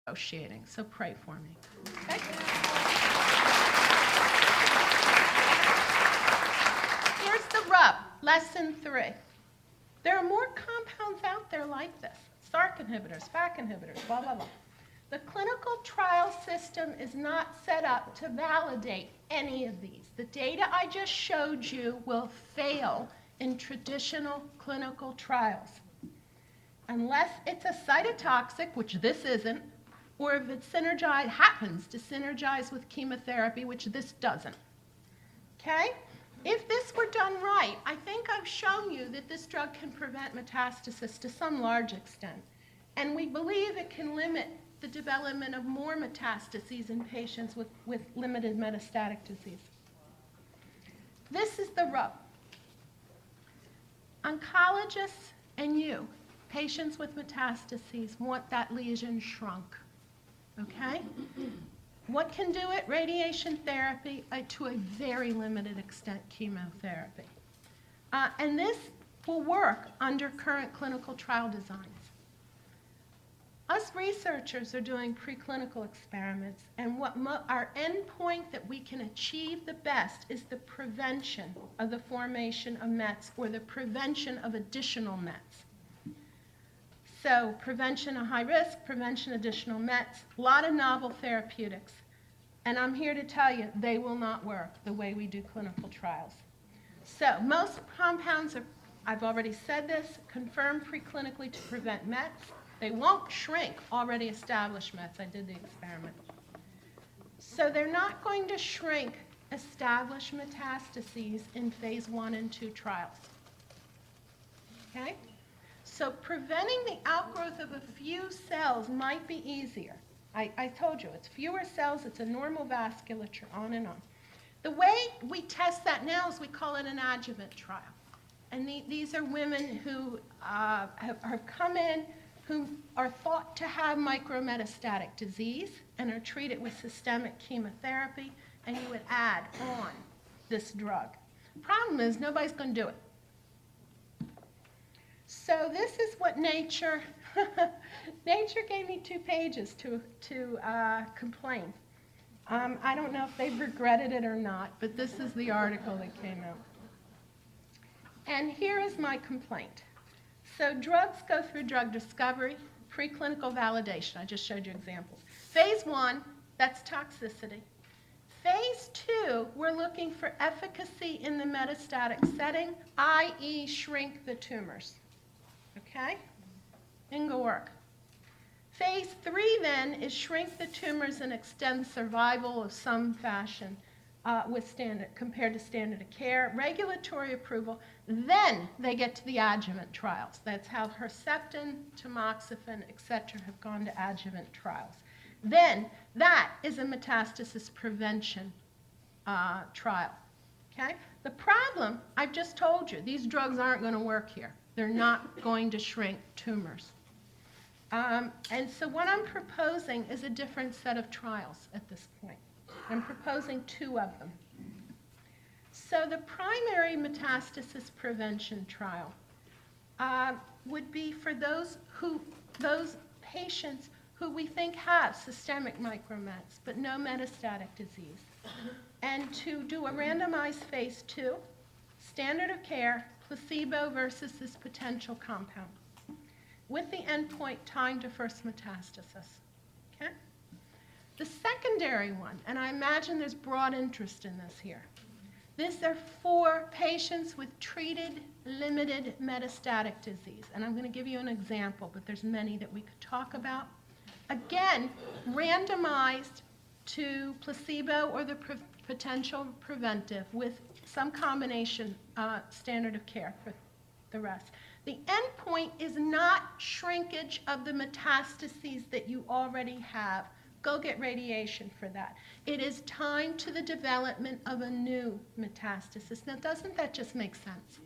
negotiating, so pray for me. Okay? Here's the rub, lesson 3. There are more compounds out there like this. SRC inhibitors, FAK inhibitors, blah, blah, blah. The clinical trial system is not set up to validate any of these. The data I just showed you will fail in traditional clinical trials. Unless it's a cytotoxic, which this isn't, or if it happens to synergize with chemotherapy, which this doesn't. Okay? If this were done right, I think I've shown you that this drug can prevent metastasis to some large extent. And we believe it can limit the development of more metastases in patients with limited metastatic disease. This is the rub. Oncologists and you, patients with metastases, want that lesion shrunk. Okay? What can do it? Radiation therapy, to a very limited extent, chemotherapy. And this will work under current clinical trial designs. Us researchers are doing preclinical experiments, and our endpoint that we can achieve the best is the prevention of the formation of mets or the prevention of additional mets. So prevention of high risk, prevention of additional mets, a lot of novel therapeutics. And I'm here to tell you, they will not work the way we do clinical trials. So most compounds are, I've already said this, confirmed preclinically to prevent mets. They won't shrink already established mets. I did the experiment. So they're not going to shrink established metastases in phase 1 and 2 trials. Okay? So preventing the outgrowth of a few cells might be easier. I told you, it's fewer cells, it's a normal vasculature, on and on. The way we test that now is we call it an adjuvant trial. And these are women who have come in who are thought to have micrometastatic disease and are treated with systemic chemotherapy, and you would add on this drug. Problem is, nobody's going to do it. So this is what Nature gave me 2 pages to complain. I don't know if they've regretted it or not, but this is the article that came out. And here is my complaint. So drugs go through drug discovery, preclinical validation. I just showed you examples. Phase 1, that's toxicity. Phase 2, we're looking for efficacy in the metastatic setting, i.e. shrink the tumors. Okay? Ain't gonna work. Phase 3 then is shrink the tumors and extend survival of some fashion compared to standard of care, regulatory approval. Then they get to the adjuvant trials. That's how Herceptin, tamoxifen, etc. have gone to adjuvant trials. Then that is a metastasis prevention trial. Okay? The problem, I've just told you, these drugs aren't going to work here. They're not going to shrink tumors. And so what I'm proposing is a different set of trials at this point. I'm proposing 2 of them. So the primary metastasis prevention trial would be for those patients who we think have systemic micromets but no metastatic disease, and to do a randomized phase 2, standard of care, placebo versus this potential compound, with the endpoint time to first metastasis. Okay? The secondary one, and I imagine there's broad interest in this here. These are for patients with treated limited metastatic disease. And I'm going to give you an example, but there's many that we could talk about. Again, randomized to placebo or the potential preventive with some combination standard of care for the rest. The endpoint is not shrinkage of the metastases that you already have. Go get radiation for that. It is time to the development of a new metastasis. Now, doesn't that just make sense?